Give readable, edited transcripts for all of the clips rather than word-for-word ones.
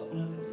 pónganse de pie.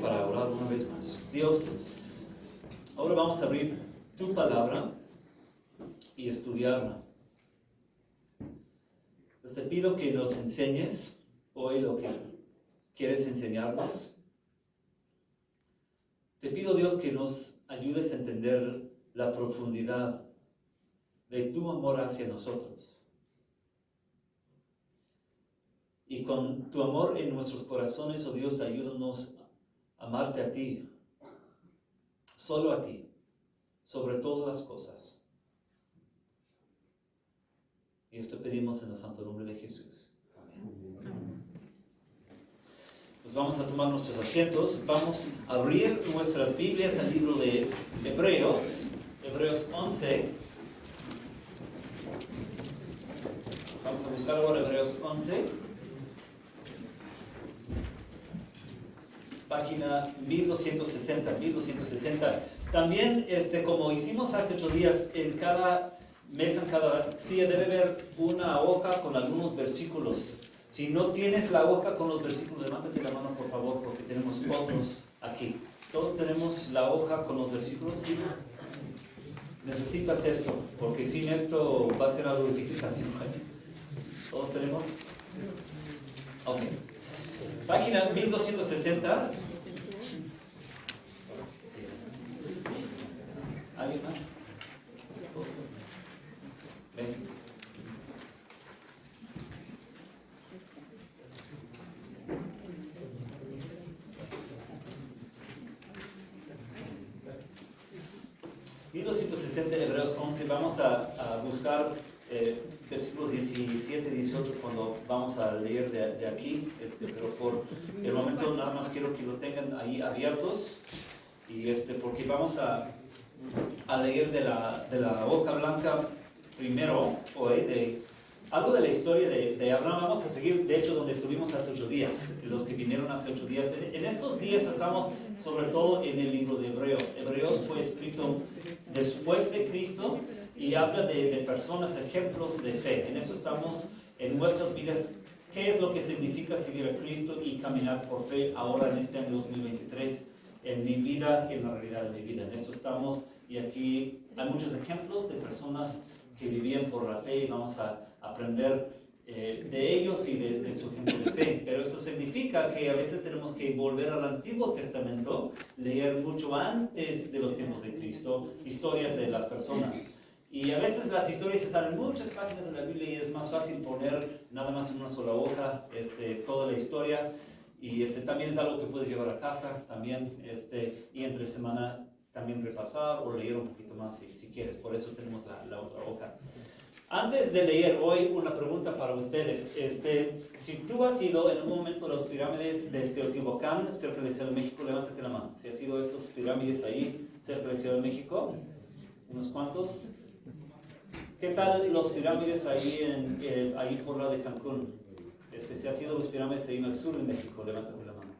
Para orar una vez más. Dios, ahora vamos a abrir tu palabra y estudiarla. Te pido que nos enseñes hoy lo que quieres enseñarnos. Te pido, Dios, que nos ayudes a entender la profundidad de tu amor hacia nosotros. Y con tu amor en nuestros corazones, oh Dios, ayúdanos a amarte a ti, solo a ti, sobre todas las cosas. Y esto pedimos en el santo nombre de Jesús. Amén. Pues vamos a tomar nuestros asientos. Vamos a abrir nuestras Biblias al libro de Hebreos, Hebreos 11. Vamos a buscar ahora Hebreos 11. Página 1260. También, como hicimos hace 8 días, en cada mesa, en cada silla debe haber una hoja con algunos versículos. Si no tienes la hoja con los versículos, levántate la mano, por favor, porque tenemos otros aquí. ¿Todos tenemos la hoja con los versículos? ¿Sí? Necesitas esto, porque sin esto va a ser algo difícil también. ¿Todos tenemos? Ok. Página 1260. ¿Alguien más? Ven. Hebreos 11. Vamos a buscar versículos 17 y 18 cuando vamos a leer de aquí, pero por el momento nada más quiero que lo tengan ahí abiertos, y porque vamos a leer de la hoja blanca primero hoy, de algo de la historia de Abraham. Vamos a seguir, de hecho, donde estuvimos hace 8 días, los que vinieron hace 8 días. En estos días estamos sobre todo en el libro de Hebreos. Hebreos fue escrito después de Cristo y habla de personas, ejemplos de fe. En eso estamos en nuestras vidas. ¿Qué es lo que significa seguir a Cristo y caminar por fe ahora en este año 2023? En mi vida y en la realidad de mi vida. En esto estamos, y aquí hay muchos ejemplos de personas que vivían por la fe, y vamos a aprender de ellos y de su ejemplo de fe. Pero eso significa que a veces tenemos que volver al Antiguo Testamento, leer mucho antes de los tiempos de Cristo, historias de las personas. Y a veces las historias están en muchas páginas de la Biblia y es más fácil poner nada más en una sola hoja toda la historia. Y también es algo que puedes llevar a casa también, y entre semana también repasar o leer un poquito más si quieres. Por eso tenemos la otra hoja. Antes de leer hoy, una pregunta para ustedes. Si tú has ido en un momento a las pirámides de Teotihuacán, cerca de Ciudad de México, levántate la mano. Si has ido a esas pirámides ahí, cerca de Ciudad de México, unos cuantos. ¿Qué tal los pirámides ahí, ahí por la de Cancún? Si has ido a las pirámides ahí en el sur de México, levántate la mano.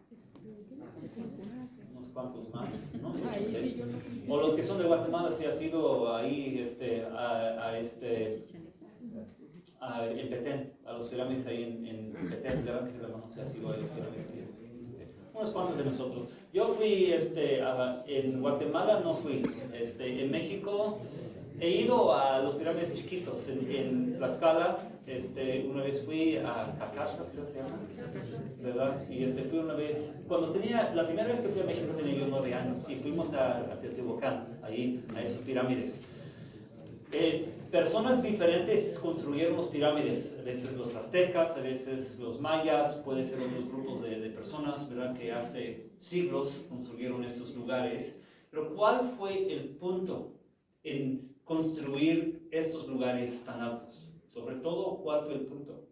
Unos cuantos más, ¿no? Muchos, ¿eh? O los que son de Guatemala, si has ido ahí en Petén, a los pirámides ahí en Petén, levántate la mano si has ido a las pirámides ahí. Okay. Unos cuantos de nosotros. Yo fui, en Guatemala no fui, en México he ido a los pirámides chiquitos, en Tlaxcala, una vez fui a Cacaxtla, creo que se llama, ¿verdad? Y fui una vez, la primera vez que fui a México tenía yo 9 años y fuimos a Teotihuacán, ahí, a esas pirámides. Personas diferentes construyeron las pirámides, a veces los aztecas, a veces los mayas, puede ser otros grupos de personas, ¿verdad? Que hace siglos construyeron estos lugares. Pero ¿cuál fue el punto en construir estos lugares tan altos? Sobre todo, ¿cuál fue el punto?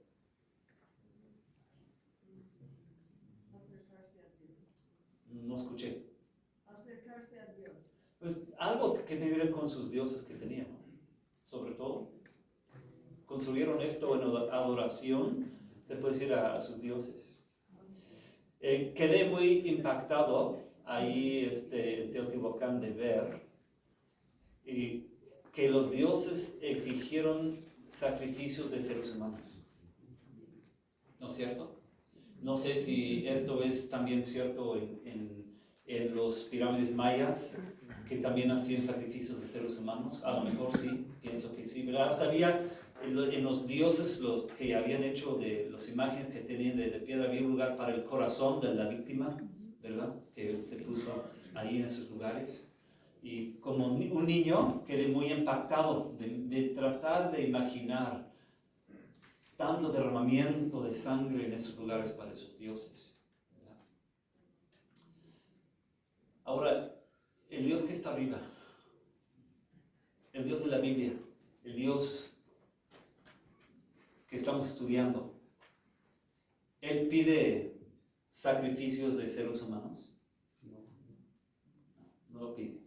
Acercarse a Dios. No escuché. Acercarse a Dios. Pues algo que tiene que ver con sus dioses que tenían, ¿no? Sobre todo, construyeron esto en adoración, se puede decir, a sus dioses. Quedé muy impactado ahí en Teotihuacán de ver que los dioses exigieron sacrificios de seres humanos. ¿No es cierto? No sé si esto es también cierto en los pirámides mayas, que también hacían sacrificios de seres humanos. A lo mejor sí, pienso que sí, ¿verdad? Sabía en los dioses los que habían hecho de las imágenes que tenían de piedra, había un lugar para el corazón de la víctima, ¿verdad? Que se puso ahí en esos lugares. Y como un niño quedé muy impactado de tratar de imaginar tanto derramamiento de sangre en esos lugares para esos dioses, ¿verdad? Ahora, el Dios que está arriba, el Dios de la Biblia, el Dios que estamos estudiando, ¿Él pide sacrificios de seres humanos? No lo pide.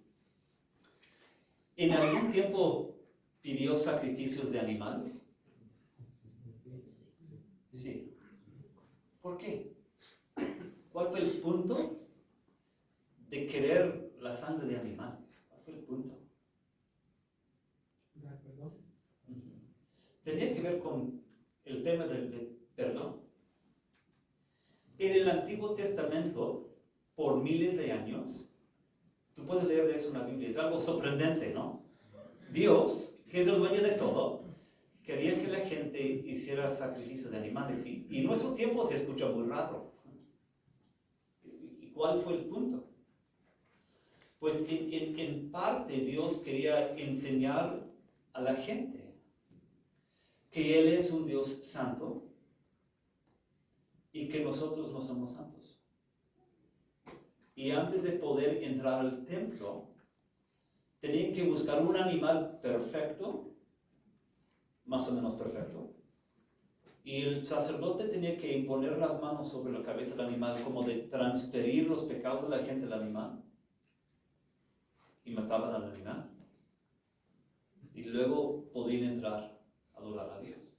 ¿En algún tiempo pidió sacrificios de animales? Sí. ¿Por qué? ¿Cuál fue el punto de querer la sangre de animales? ¿Cuál fue el punto? Tenía que ver con el tema del perdón. En el Antiguo Testamento, por miles de años, tú puedes leer de eso en la Biblia, es algo sorprendente, ¿no? Dios, que es el dueño de todo, quería que la gente hiciera sacrificio de animales y en nuestro tiempo se escucha muy raro. ¿Y cuál fue el punto? Pues en parte Dios quería enseñar a la gente que Él es un Dios santo y que nosotros no somos santos. Y antes de poder entrar al templo, tenían que buscar un animal perfecto, más o menos perfecto, y el sacerdote tenía que imponer las manos sobre la cabeza del animal, como de transferir los pecados de la gente al animal, y mataban al animal, y luego podían entrar a adorar a Dios.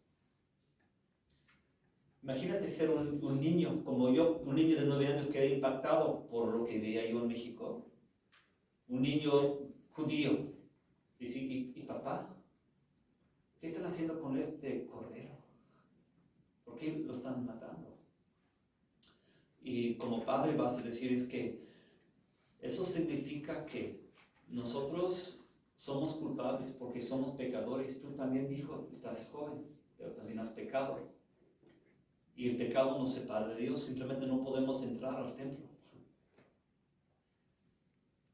Imagínate ser un niño como yo, un niño de 9 años que era impactado por lo que veía yo en México, un niño judío, y papá, ¿qué están haciendo con este cordero? ¿Por qué lo están matando? Y como padre vas a decir es que eso significa que nosotros somos culpables porque somos pecadores. Tú también, hijo, estás joven, pero también has pecado. y el pecado nos separa de Dios, simplemente no podemos entrar al templo.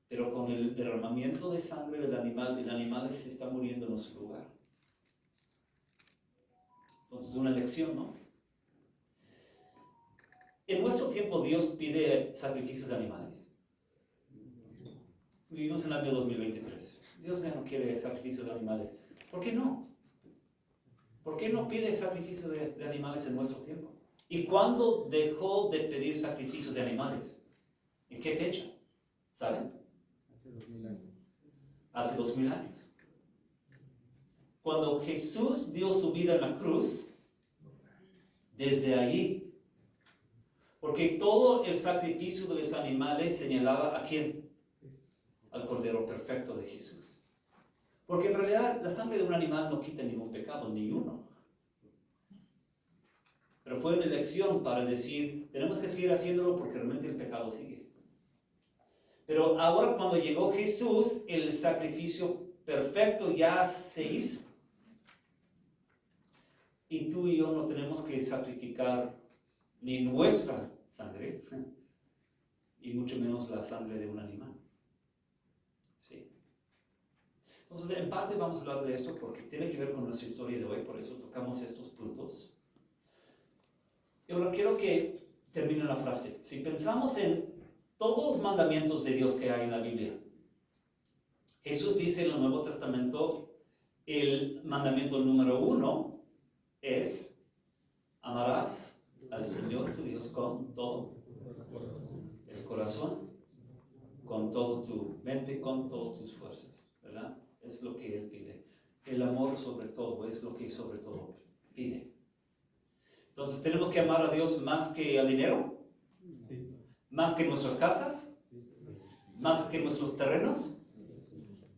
Pero con el derramamiento de sangre del animal, el animal se está muriendo en nuestro lugar. Entonces es una elección, ¿no? En nuestro tiempo Dios pide sacrificios de animales. Vivimos en el año 2023. Dios ya no quiere sacrificios de animales. ¿Por qué no? ¿Por qué no pide sacrificios de animales en nuestro tiempo? ¿Y cuándo dejó de pedir sacrificios de animales? ¿En qué fecha? ¿Saben? Hace 2000 años. Hace 2000 años. Cuando Jesús dio su vida en la cruz, desde allí. Porque todo el sacrificio de los animales señalaba ¿a quién? Al Cordero Perfecto de Jesús. Porque en realidad la sangre de un animal no quita ningún pecado, ni uno. Pero fue una elección para decir, tenemos que seguir haciéndolo porque realmente el pecado sigue. Pero ahora cuando llegó Jesús, el sacrificio perfecto ya se hizo. Y tú y yo no tenemos que sacrificar ni nuestra sangre, y mucho menos la sangre de un animal. Sí. Entonces, en parte vamos a hablar de esto porque tiene que ver con nuestra historia de hoy, por eso tocamos estos puntos. Y ahora quiero que termine la frase. Si pensamos en todos los mandamientos de Dios que hay en la Biblia, Jesús dice en el Nuevo Testamento, el mandamiento número 1 es: amarás al Señor tu Dios con todo el corazón, con toda tu mente, con todas tus fuerzas, ¿verdad? Es lo que Él pide. El amor sobre todo es lo que sobre todo pide. Entonces, ¿tenemos que amar a Dios más que al dinero? Sí. ¿Más que nuestras casas? ¿Más que nuestros terrenos?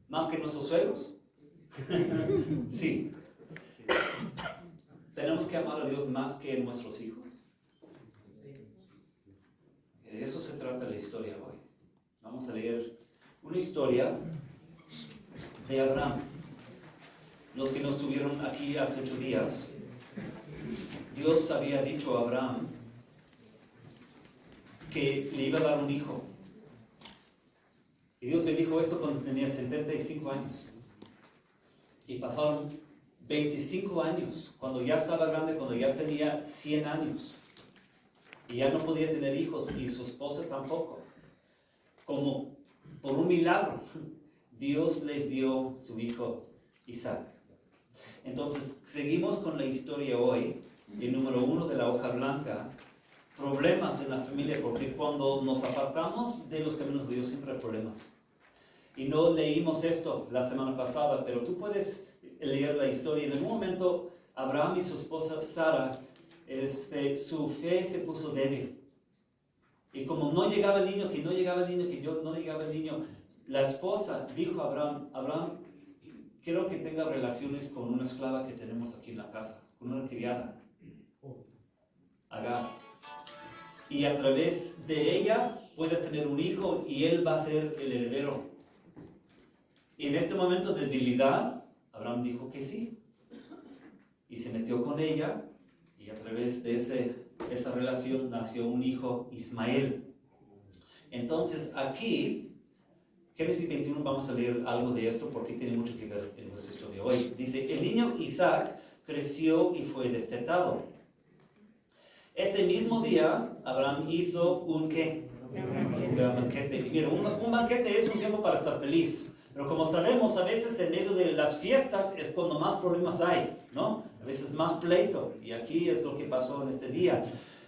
¿Más que nuestros suegros? Sí. ¿Tenemos que amar a Dios más que a nuestros hijos? De eso se trata la historia hoy. Vamos a leer una historia de Abraham. Los que no estuvieron aquí hace 8 días, Dios había dicho a Abraham que le iba a dar un hijo. Y Dios le dijo esto cuando tenía 75 años. Y pasaron 25 años, cuando ya estaba grande, cuando ya tenía 100 años. Y ya no podía tener hijos, y su esposa tampoco. Como por un milagro, Dios les dio su hijo Isaac. Entonces, seguimos con la historia hoy. El número 1 de la hoja blanca, problemas en la familia, porque cuando nos apartamos de los caminos de Dios siempre hay problemas. Y no leímos esto la semana pasada, pero tú puedes leer la historia. En algún momento, Abraham y su esposa Sara, su fe se puso débil. Y como no llegaba el niño, la esposa dijo a Abraham, quiero que tenga relaciones con una esclava que tenemos aquí en la casa, con una criada. Agar. Y a través de ella puedes tener un hijo y él va a ser el heredero. Y en este momento de debilidad, Abraham dijo que sí. Y se metió con ella y a través de esa relación nació un hijo, Ismael. Entonces aquí, Génesis 21, vamos a leer algo de esto porque tiene mucho que ver en nuestra historia hoy. Dice, el niño Isaac creció y fue destetado. Ese mismo día, Abraham hizo un ¿qué? Un gran banquete. Y mira, un banquete es un tiempo para estar feliz. Pero como sabemos, a veces en medio de las fiestas es cuando más problemas hay, ¿no? A veces más pleito. Y aquí es lo que pasó en este día.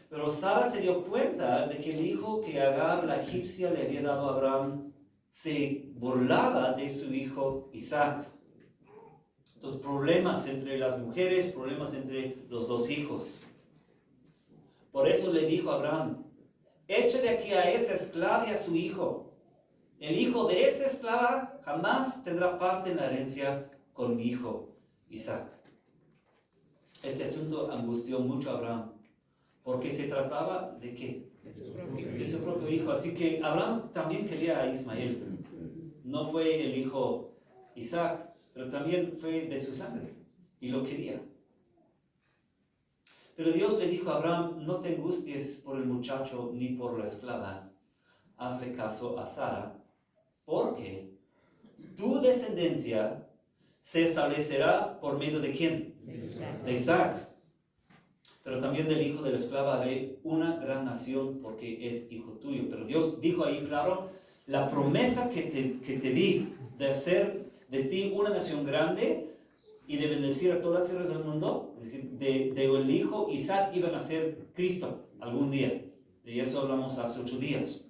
Pero Sara se dio cuenta de que el hijo que Agar, la egipcia, le había dado a Abraham, se burlaba de su hijo Isaac. Entonces, problemas entre las mujeres, problemas entre los dos hijos. Por eso le dijo a Abraham, eche de aquí a esa esclava y a su hijo. El hijo de esa esclava jamás tendrá parte en la herencia con mi hijo Isaac. Este asunto angustió mucho a Abraham, porque se trataba de ¿qué? De su propio hijo. Así que Abraham también quería a Ismael. No fue el hijo Isaac, pero también fue de su sangre, y lo quería. Pero Dios le dijo a Abraham, no te angusties por el muchacho ni por la esclava. Hazle caso a Sara, porque tu descendencia se establecerá por medio de ¿quién? De Isaac. Pero también del hijo de la esclava haré una gran nación porque es hijo tuyo. Pero Dios dijo ahí claro, la promesa que te di de hacer de ti una nación grande y de bendecir a todas las tierras del mundo, es decir, del hijo Isaac iban a ser Cristo algún día. De eso hablamos hace 8 días.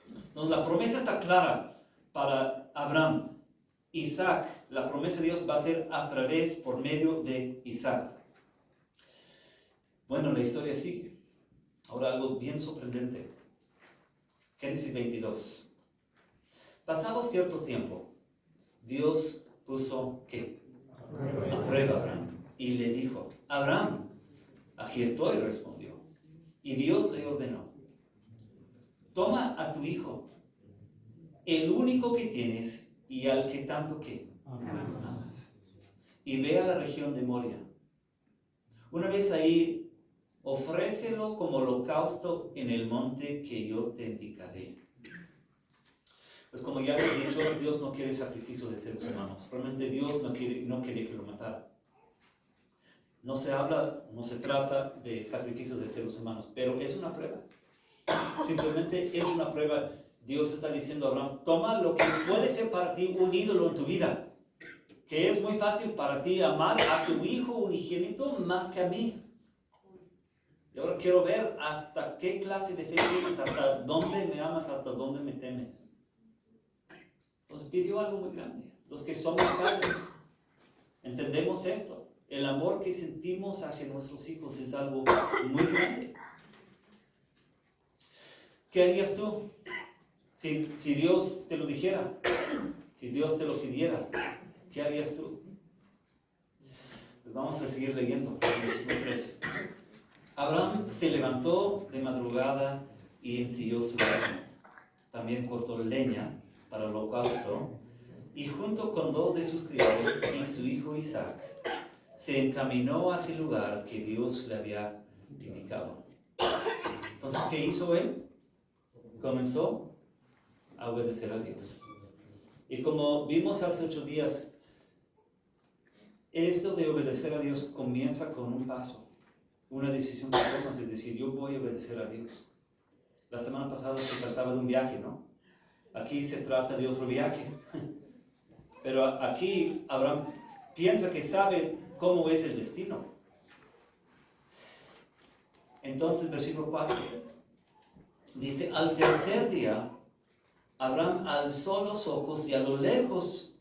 Entonces la promesa está clara para Abraham. Isaac, la promesa de Dios va a ser a través, por medio de Isaac. Bueno, la historia sigue. Ahora algo bien sorprendente. Génesis 22. Pasado cierto tiempo, Dios puso ¿qué? A prueba a Abraham. Y le dijo, Abraham, aquí estoy, respondió. Y Dios le ordenó, toma a tu hijo, el único que tienes y al que tanto ¿qué? Amas. Y ve a la región de Moria. Una vez ahí, ofrécelo como holocausto en el monte que yo te indicaré. Pues como ya les he dicho, Dios no quiere sacrificios de seres humanos. Realmente Dios no quería que lo matara. No se trata de sacrificios de seres humanos, pero es una prueba. Simplemente es una prueba. Dios está diciendo a Abraham, toma lo que puede ser para ti un ídolo en tu vida, que es muy fácil para ti amar a tu hijo unigénito más que a mí. Y ahora quiero ver hasta qué clase de fe tienes, hasta dónde me amas, hasta dónde me temes. Entonces pidió algo muy grande. Los que somos padres entendemos esto. El amor que sentimos hacia nuestros hijos es algo muy grande. ¿Qué harías tú si Dios te lo dijera? Si Dios te lo pidiera, ¿qué harías tú? Pues vamos a seguir leyendo. Versículo 3. Abraham se levantó de madrugada y ensilló su asno. También cortó leña para el holocausto y junto con 2 de sus criados y su hijo Isaac se encaminó hacia el lugar que Dios le había indicado. Entonces, ¿qué hizo él? Comenzó a obedecer a Dios. Y como vimos hace 8 días, esto de obedecer a Dios comienza con un paso. Una decisión que tomas es decir, yo voy a obedecer a Dios. La semana pasada se trataba de un viaje, ¿no? Aquí se trata de otro viaje. Pero aquí Abraham piensa que sabe cómo es el destino. Entonces, versículo 4 dice, al tercer día, Abraham alzó los ojos y a lo lejos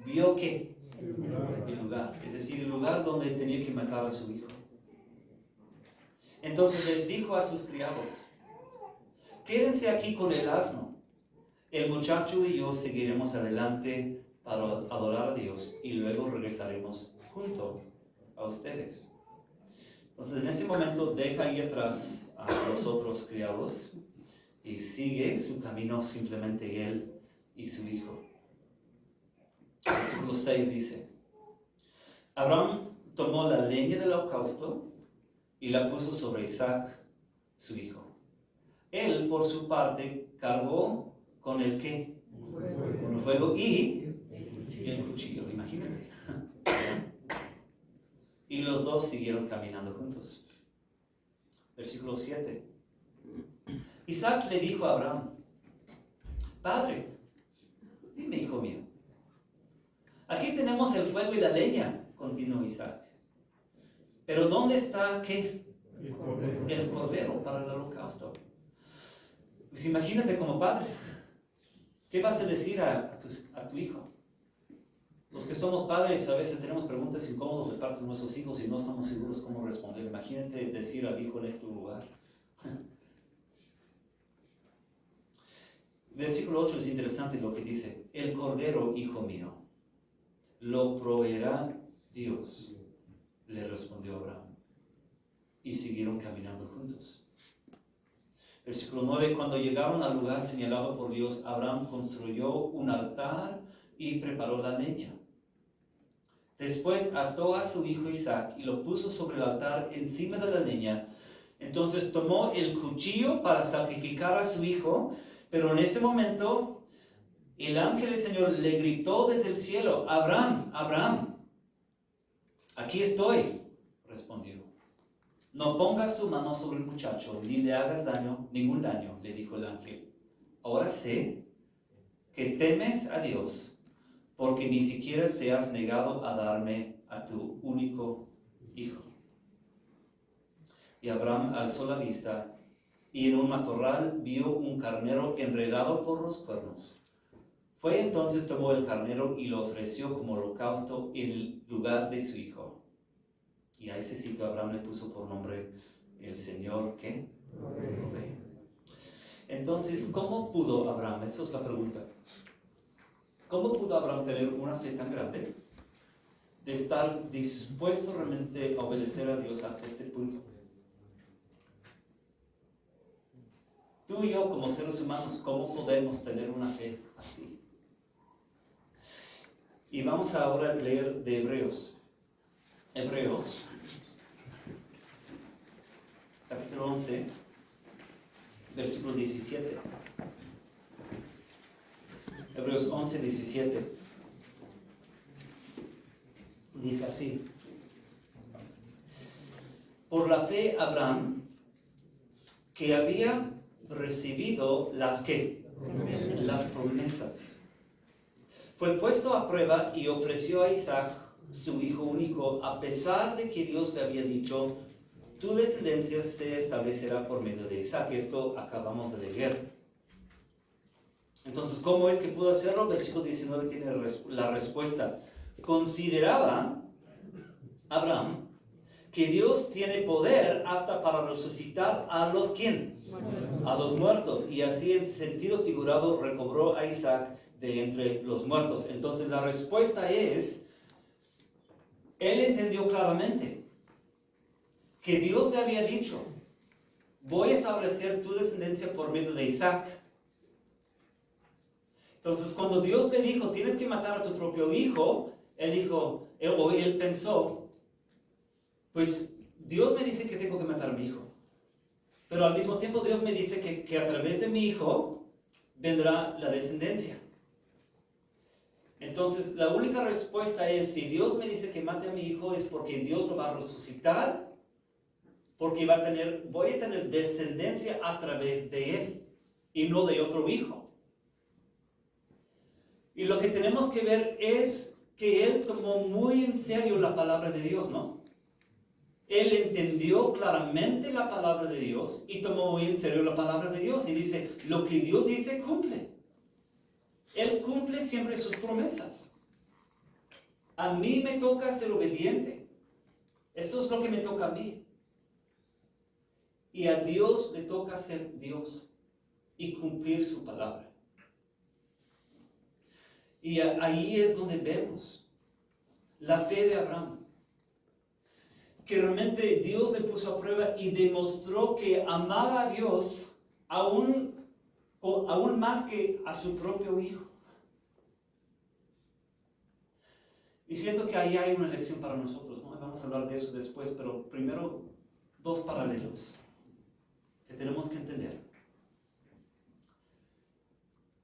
vio que el lugar, es decir, el lugar donde tenía que matar a su hijo. Entonces les dijo a sus criados, quédense aquí con el asno. El muchacho y yo seguiremos adelante para adorar a Dios y luego regresaremos junto a ustedes. Entonces en ese momento deja ahí atrás a los otros criados y sigue su camino simplemente él y su hijo. Versículo 6 dice, Abraham tomó la leña del holocausto y la puso sobre Isaac, su hijo. Él, por su parte, cargó con el ¿qué? Con el fuego y el cuchillo, imagínate. Y los dos siguieron caminando juntos. Versículo 7. Isaac le dijo a Abraham, Padre, dime, hijo mío, aquí tenemos el fuego y la leña, continuó Isaac. Pero ¿dónde está qué? El cordero para el holocausto. Pues imagínate como padre, ¿qué vas a decir a tu hijo? Los que somos padres a veces tenemos preguntas incómodas de parte de nuestros hijos y no estamos seguros cómo responder. Imagínate decir al hijo en este lugar. Versículo 8 es interesante lo que dice. El cordero, hijo mío, lo proveerá Dios, le respondió Abraham. Y siguieron caminando juntos. Versículo 9, cuando llegaron al lugar señalado por Dios, Abraham construyó un altar y preparó la leña. Después ató a su hijo Isaac y lo puso sobre el altar encima de la leña. Entonces tomó el cuchillo para sacrificar a su hijo, pero en ese momento el ángel del Señor le gritó desde el cielo: Abraham, Abraham. Aquí estoy, respondió. No pongas tu mano sobre el muchacho, ni le hagas daño, ningún daño, le dijo el ángel. Ahora sé que temes a Dios, porque ni siquiera te has negado a darme a tu único hijo. Y Abraham alzó la vista, y en un matorral vio un carnero enredado por los cuernos. Fue entonces, tomó el carnero y lo ofreció como holocausto en el lugar de su hijo. Y a ese sitio Abraham le puso por nombre el Señor, ¿qué? Provee. Entonces, ¿cómo pudo Abraham? Esa es la pregunta. ¿Cómo pudo Abraham tener una fe tan grande de estar dispuesto realmente a obedecer a Dios hasta este punto? Tú y yo, como seres humanos, ¿cómo podemos tener una fe así? Y vamos ahora a leer de Hebreos. Hebreos, capítulo 11, versículo 17. Hebreos 11, 17. Dice así: por la fe Abraham, que había recibido las promesas, fue puesto a prueba y ofreció a Isaac, su hijo único, a pesar de que Dios le había dicho: tu descendencia se establecerá por medio de Isaac. Esto acabamos de leer. Entonces, ¿cómo es que pudo hacerlo? Versículo 19 tiene la respuesta. Consideraba Abraham que Dios tiene poder hasta para resucitar a los ¿quién? A los muertos. Y así, en sentido figurado, recobró a Isaac de entre los muertos. Entonces, la respuesta es: él entendió claramente que Dios le había dicho: voy a establecer tu descendencia por medio de Isaac. Entonces, cuando Dios le dijo: tienes que matar a tu propio hijo, él pensó: pues Dios me dice que tengo que matar a mi hijo, pero al mismo tiempo Dios me dice que a través de mi hijo vendrá la descendencia. Entonces, la única respuesta es: si Dios me dice que mate a mi hijo, es porque Dios lo va a resucitar, porque voy a tener descendencia a través de él y no de otro hijo. Y lo que tenemos que ver es que él tomó muy en serio la palabra de Dios, ¿no? Él entendió claramente la palabra de Dios y tomó muy en serio la palabra de Dios. Y dice: lo que Dios dice, cumple. Él cumple siempre sus promesas. A mí me toca ser obediente. Eso es lo que me toca a mí. Y a Dios le toca ser Dios y cumplir su palabra. Y ahí es donde vemos la fe de Abraham, que realmente Dios le puso a prueba y demostró que amaba a Dios aún más que a su propio hijo. Y siento que ahí hay una lección para nosotros, ¿no? Vamos a hablar de eso después, pero primero dos paralelos que tenemos que entender.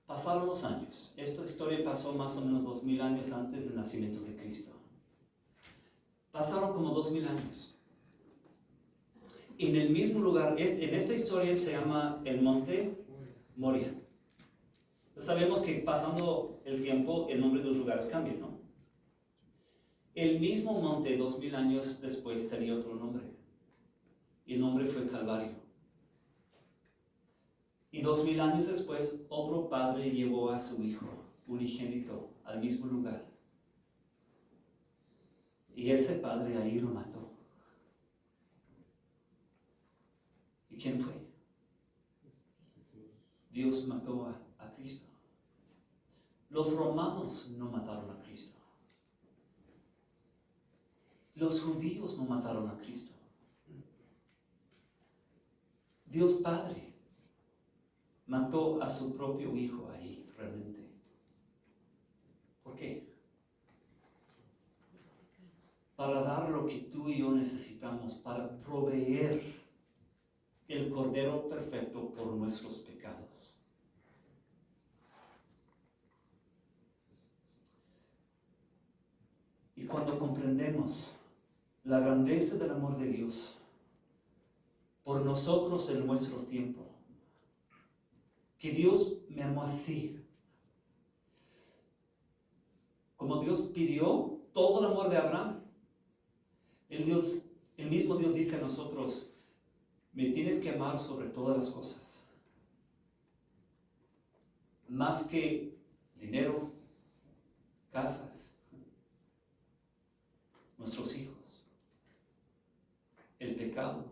Pasaron los años. Esta historia pasó más o menos 2000 años antes del nacimiento de Cristo. Pasaron como 2000 años. En el mismo lugar, en esta historia se llama el monte Moria. Sabemos que pasando el tiempo, el nombre de los lugares cambia, ¿no? El mismo monte 2000 años después tenía otro nombre. Y el nombre fue Calvario. Y 2000 años después, otro padre llevó a su hijo unigénito al mismo lugar. Y ese padre ahí lo mató. ¿Y quién fue? Dios mató a Cristo. Los romanos no mataron a Cristo. Los judíos no mataron a Cristo. Dios Padre mató a su propio hijo ahí, realmente. ¿Por qué? lo que tú y yo necesitamos para proveer el Cordero perfecto por nuestros pecados. Y cuando comprendemos la grandeza del amor de Dios por nosotros en nuestro tiempo, que Dios me amó así, como Dios pidió todo el amor de Abraham, el mismo Dios dice a nosotros: me tienes que amar sobre todas las cosas, más que dinero, casas, nuestros hijos, el pecado.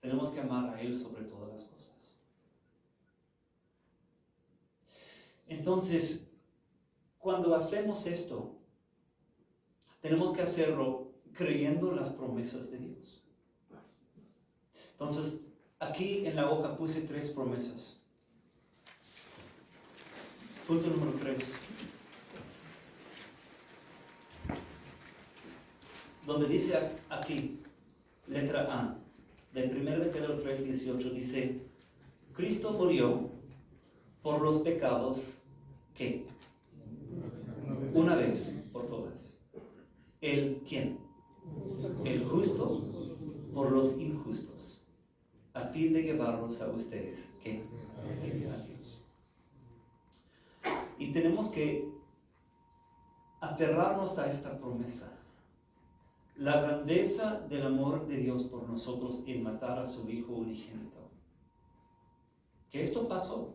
Tenemos que amar a Él sobre todas las cosas. Entonces, cuando hacemos esto, tenemos que hacerlo creyendo en las promesas de Dios. Entonces, aquí en la hoja puse 3 promesas. Punto número 3. Donde dice aquí, letra A, del 1 de Pedro 3:18, dice: Cristo murió por los pecados, ¿qué? Una vez por todas. ¿El quién? El justo por los injustos, a fin de llevarlos a ustedes, ¿qué? A Dios. Y tenemos que aferrarnos a esta promesa. La grandeza del amor de Dios por nosotros en matar a su Hijo unigénito. Que esto pasó.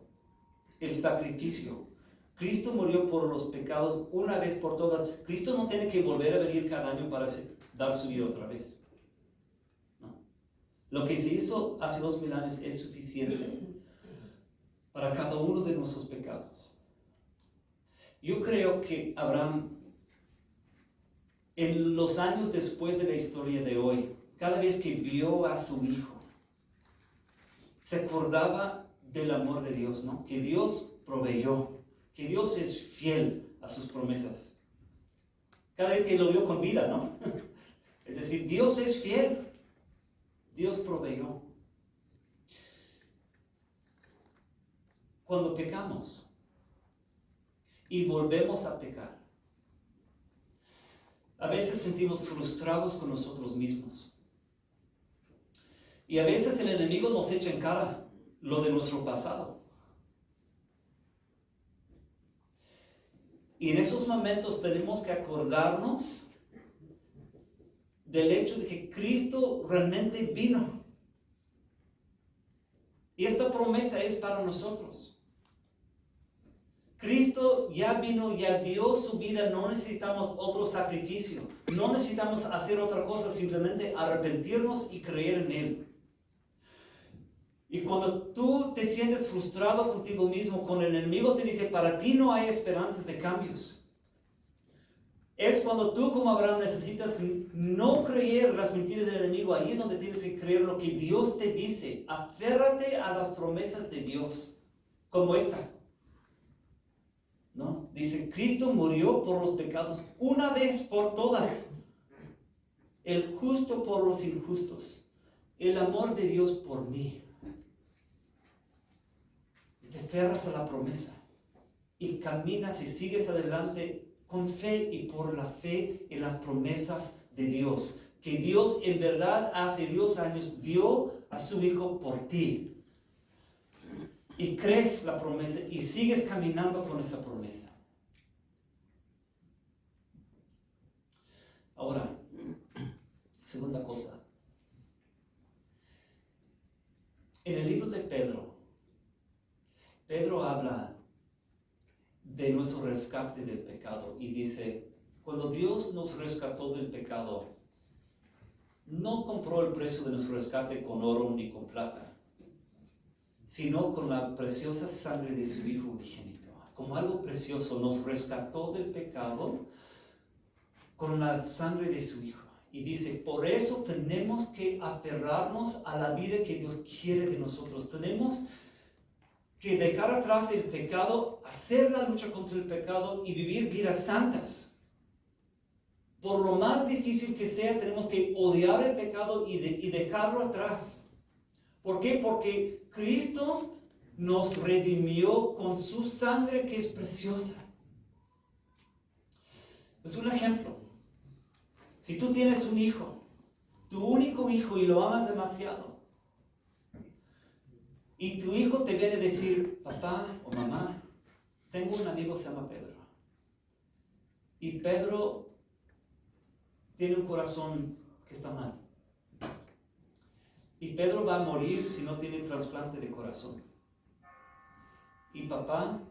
El sacrificio. Cristo murió por los pecados una vez por todas. Cristo no tiene que volver a venir cada año para dar su vida otra vez. No. Lo que se hizo hace 2000 años es suficiente para cada uno de nuestros pecados. Yo creo que Abraham, en los años después de la historia de hoy, cada vez que vio a su hijo, se acordaba del amor de Dios, ¿no? Que Dios proveyó, que Dios es fiel a sus promesas. Cada vez que lo vio con vida, ¿no? Es decir, Dios es fiel, Dios proveyó. Cuando pecamos y volvemos a pecar, a veces sentimos frustrados con nosotros mismos. Y a veces el enemigo nos echa en cara lo de nuestro pasado. Y en esos momentos tenemos que acordarnos del hecho de que Cristo realmente vino. Y esta promesa es para nosotros. Cristo ya vino, ya dio su vida, no necesitamos otro sacrificio, no necesitamos hacer otra cosa, simplemente arrepentirnos y creer en Él. Y cuando tú te sientes frustrado contigo mismo, cuando el enemigo te dice, para ti no hay esperanzas de cambios, es cuando tú como Abraham necesitas no creer las mentiras del enemigo. Ahí es donde tienes que creer lo que Dios te dice. Aférrate a las promesas de Dios, como esta. ¿No? Dice, Cristo murió por los pecados una vez por todas. El justo por los injustos. El amor de Dios por mí. Y te aferras a la promesa. Y caminas y sigues adelante con fe y por la fe en las promesas de Dios. Que Dios en verdad hace 2 años dio a su Hijo por ti. Y crees la promesa y sigues caminando con esa promesa. Ahora, segunda cosa. En el libro de Pedro habla de nuestro rescate del pecado y dice, cuando Dios nos rescató del pecado, no compró el precio de nuestro rescate con oro ni con plata, sino con la preciosa sangre de su Hijo unigénito. Como algo precioso, nos rescató del pecado con la sangre de su Hijo. Y dice, por eso tenemos que aferrarnos a la vida que Dios quiere de nosotros. Tenemos que dejar atrás el pecado, hacer la lucha contra el pecado y vivir vidas santas. por lo más difícil que sea, tenemos que odiar el pecado y dejarlo atrás. ¿Por qué? Porque Cristo nos redimió con su sangre que es preciosa. Es un ejemplo. Si tú tienes un hijo, tu único hijo, y lo amas demasiado, y tu hijo te viene a decir, papá o mamá, tengo un amigo que se llama Pedro. Y Pedro tiene un corazón que está mal. Y Pedro va a morir si no tiene trasplante de corazón. Y papá,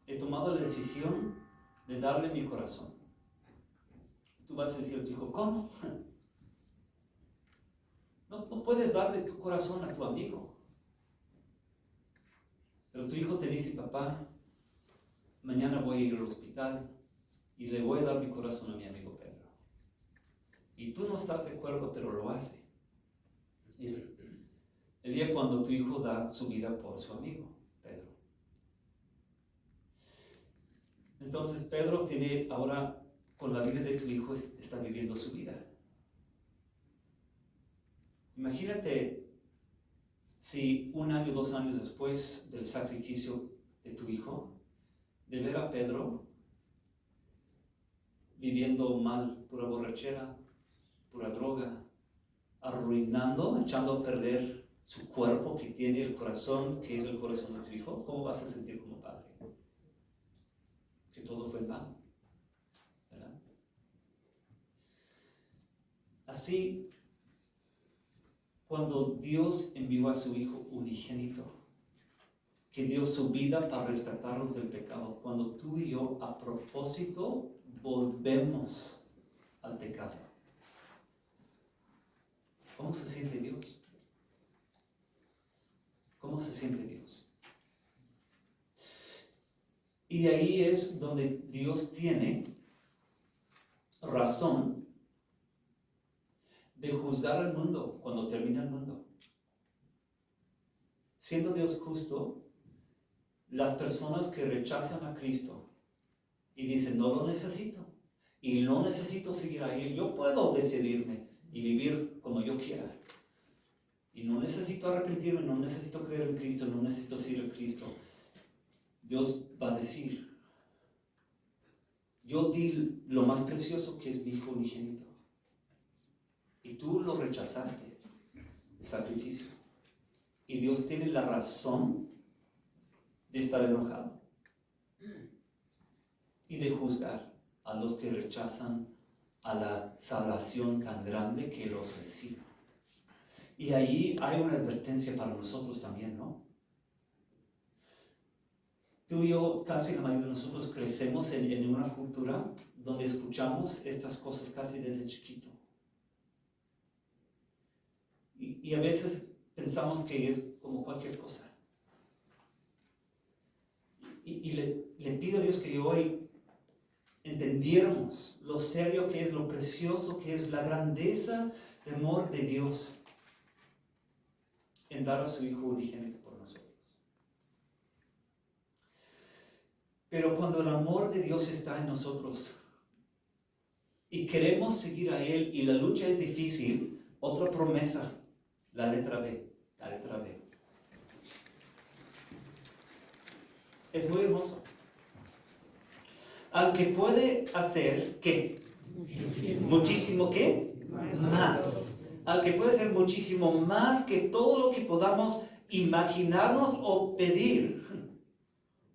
he tomado la decisión de darle mi corazón. Tú vas a decir a tu hijo, ¿cómo? No puedes darle tu corazón a tu amigo. Pero tu hijo te dice, papá, mañana voy a ir al hospital y le voy a dar mi corazón a mi amigo Pedro. Y tú no estás de acuerdo, pero lo hace. Es el día cuando tu hijo da su vida por su amigo, Pedro. Entonces Pedro tiene ahora, con la vida de tu hijo, está viviendo su vida. Imagínate si 1 año, 2 años después del sacrificio de tu hijo, de ver a Pedro viviendo mal, pura borrachera, pura droga, arruinando, echando a perder su cuerpo que tiene el corazón, que es el corazón de tu hijo. ¿Cómo vas a sentir como padre? Que todo fue mal, ¿verdad? Así, cuando Dios envió a su Hijo unigénito, que dio su vida para rescatarnos del pecado, cuando tú y yo a propósito volvemos al pecado, ¿cómo se siente Dios? ¿Cómo se siente Dios? Y ahí es donde Dios tiene razón de juzgar al mundo cuando termina el mundo. Siendo Dios justo, las personas que rechazan a Cristo y dicen, no lo necesito, y no necesito seguir a Él, yo puedo decidirme y vivir como yo quiera, y no necesito arrepentirme, no necesito creer en Cristo, no necesito seguir a Cristo, Dios va a decir, yo di lo más precioso que es mi Hijo unigénito, y tú lo rechazaste, el sacrificio, y Dios tiene la razón de estar enojado y de juzgar a los que rechazan a la salvación tan grande que los recibe. Y ahí hay una advertencia para nosotros también, ¿no? Tú y yo, casi la mayoría de nosotros crecemos en una cultura donde escuchamos estas cosas casi desde chiquito. Y a veces pensamos que es como cualquier cosa. Y le pido a Dios que hoy entendiéramos lo serio que es, lo precioso que es, la grandeza de amor de Dios en dar a su Hijo unigénito por nosotros. Pero cuando el amor de Dios está en nosotros y queremos seguir a Él y la lucha es difícil, otra promesa, la letra B. Es muy hermoso. Al que puede hacer, ¿qué? Muchísimo, ¿qué? Más. Al que puede hacer muchísimo más que todo lo que podamos imaginarnos o pedir,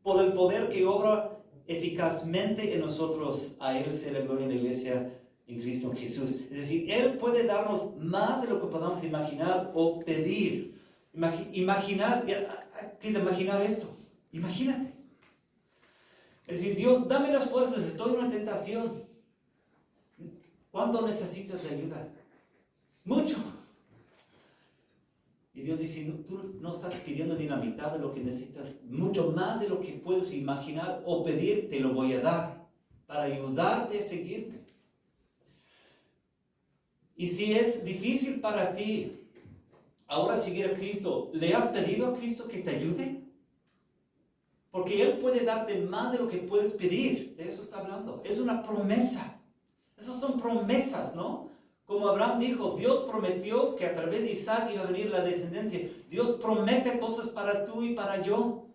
por el poder que obra eficazmente en nosotros. A Él sea la gloria en la iglesia en Cristo Jesús. Es decir, Él puede darnos más de lo que podamos imaginar o pedir. Imaginar esto. Imagínate. Es decir, Dios, dame las fuerzas, estoy en una tentación. ¿Cuánto necesitas de ayuda? Mucho. Y Dios dice, tú no estás pidiendo ni la mitad de lo que necesitas, mucho más de lo que puedes imaginar o pedir, te lo voy a dar para ayudarte a seguirme. Y si es difícil para ti ahora seguir a Cristo, ¿le has pedido a Cristo que te ayude? Porque Él puede darte más de lo que puedes pedir. De eso está hablando. Es una promesa. Esas son promesas, ¿no? Como Abraham dijo, Dios prometió que a través de Isaac iba a venir la descendencia. Dios promete cosas para tú y para yo.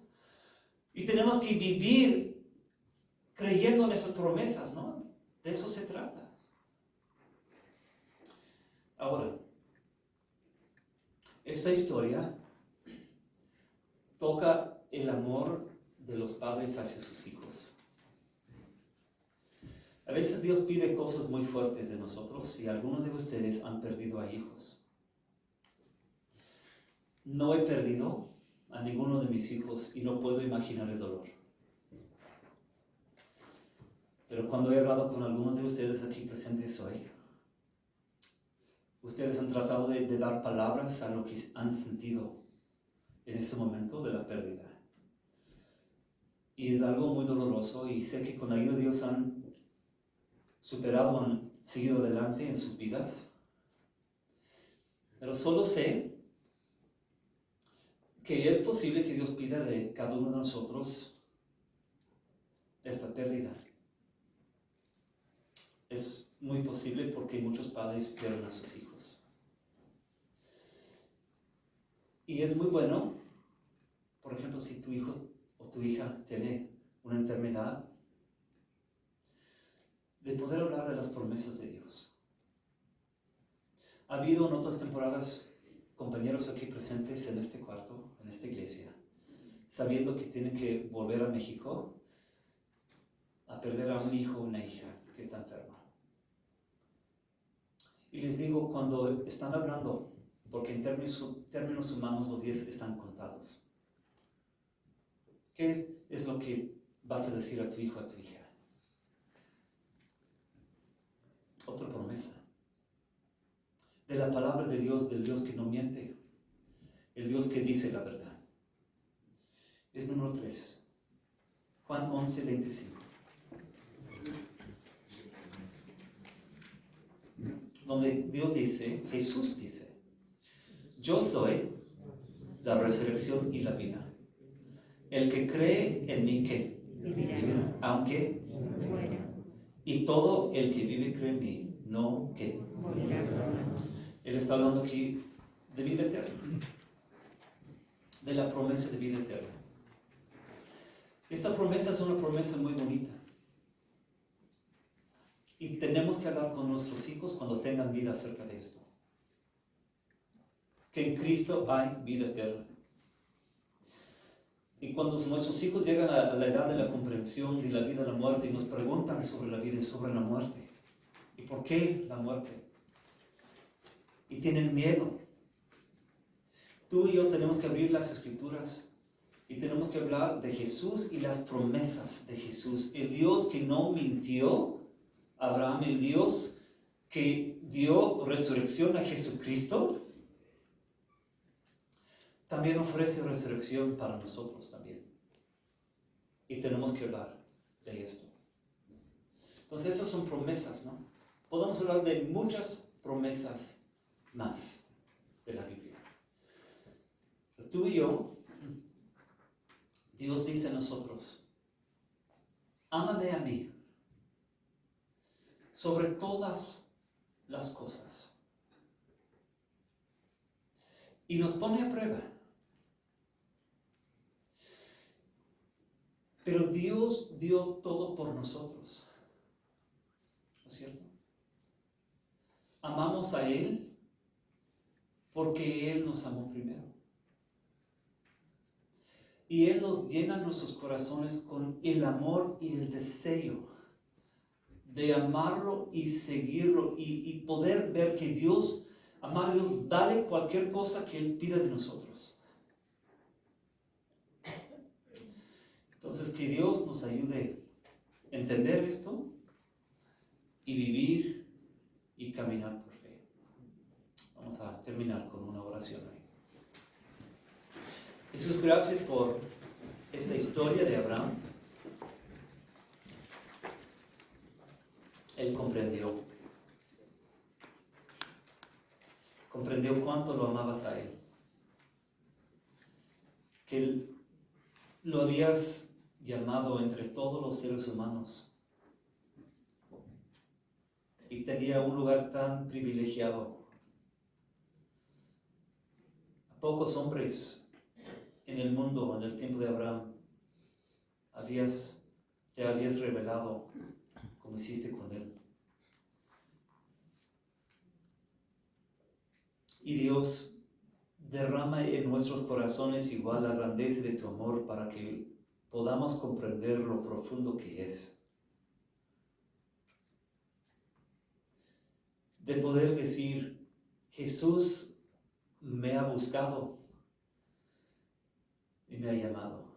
Y tenemos que vivir creyendo en esas promesas, ¿no? De eso se trata. Ahora, esta historia toca el amor de los padres hacia sus hijos. A veces Dios pide cosas muy fuertes de nosotros y algunos de ustedes han perdido a hijos. No he perdido a ninguno de mis hijos y no puedo imaginar el dolor. Pero cuando he hablado con algunos de ustedes aquí presentes hoy, ustedes han tratado de dar palabras a lo que han sentido en ese momento de la pérdida. Y es algo muy doloroso y sé que con la ayuda de Dios han superado, han seguido adelante en sus vidas. Pero solo sé que es posible que Dios pida de cada uno de nosotros esta pérdida. Es muy posible porque muchos padres pierden a sus hijos. Y es muy bueno, por ejemplo, si tu hijo o tu hija tiene una enfermedad, de poder hablar de las promesas de Dios. Ha habido en otras temporadas compañeros aquí presentes en este cuarto, en esta iglesia, sabiendo que tienen que volver a México a perder a un hijo o una hija que está enferma. Y les digo, cuando están hablando, porque en términos humanos los días están contados, ¿qué es lo que vas a decir a tu hijo o a tu hija? Otra promesa de la palabra de Dios, del Dios que no miente, el Dios que dice la verdad. Es número 3, Juan 11:25, donde Dios dice, Jesús dice, yo soy la resurrección y la vida. El que cree en mí, ¿qué? Vivirá, aunque muera. Y todo el que vive cree en mí, no que morirá jamás. Él está hablando aquí de vida eterna, de la promesa de vida eterna. Esta promesa es una promesa muy bonita. Y tenemos que hablar con nuestros hijos cuando tengan vida acerca de esto. Que en Cristo hay vida eterna. Y cuando nuestros hijos llegan a la edad de la comprensión de la vida y la muerte y nos preguntan sobre la vida y sobre la muerte, ¿y por qué la muerte? Y tienen miedo. Tú y yo tenemos que abrir las Escrituras y tenemos que hablar de Jesús y las promesas de Jesús. El Dios que no mintió a Abraham, el Dios que dio resurrección a Jesucristo, también ofrece resurrección para nosotros también. Y tenemos que hablar de esto. Entonces esas son promesas, ¿no? Podemos hablar de muchas promesas más de la Biblia. Pero tú y yo, Dios dice a nosotros, ámame a mí sobre todas las cosas. Y nos pone a prueba. Pero Dios dio todo por nosotros. ¿No es cierto? Amamos a Él porque Él nos amó primero. Y Él nos llena nuestros corazones con el amor y el deseo de amarlo y seguirlo y poder ver que Dios, amar a Dios, dale cualquier cosa que Él pida de nosotros. Entonces, que Dios nos ayude a entender esto y vivir y caminar por fe. Vamos a terminar con una oración hoy. Jesús, gracias por esta historia de Abraham. Él comprendió cuánto lo amabas a Él. Que lo habías llamado entre todos los seres humanos y tenía un lugar tan privilegiado. A pocos hombres en el mundo, en el tiempo de Abraham, te habías revelado como hiciste con él. Y Dios derrama en nuestros corazones igual la grandeza de tu amor para que podamos comprender lo profundo que es. De poder decir, Jesús me ha buscado y me ha llamado.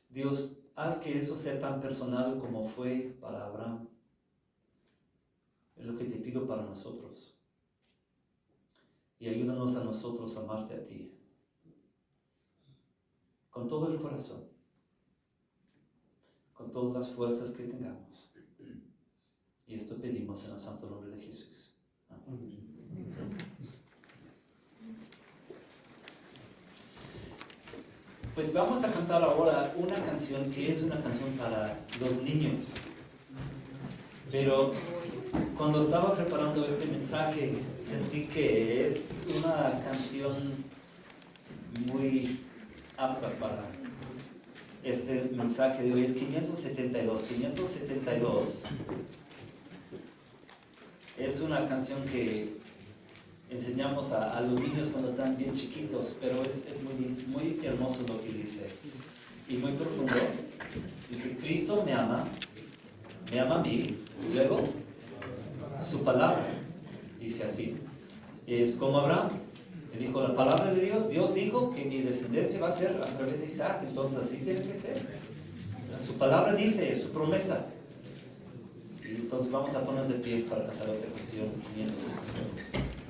Dios, haz que eso sea tan personal como fue para Abraham. Es lo que te pido para nosotros. Y ayúdanos a nosotros a amarte a ti. Con todo el corazón. Con todas las fuerzas que tengamos. Y esto pedimos en el santo nombre de Jesús. Amén. Pues vamos a cantar ahora una canción que es una canción para los niños. Pero cuando estaba preparando este mensaje, sentí que es una canción muy apta para este mensaje de hoy. Es 572. 572 es una canción que enseñamos a los niños cuando están bien chiquitos, pero es muy hermoso lo que dice y muy profundo. Dice, Cristo me ama a mí, y luego su palabra dice así, es como Abraham, le dijo la palabra de Dios, Dios dijo que mi descendencia va a ser a través de Isaac, entonces así tiene que ser. Su palabra dice, su promesa. Y entonces vamos a ponernos de pie para cantar esta canción 572.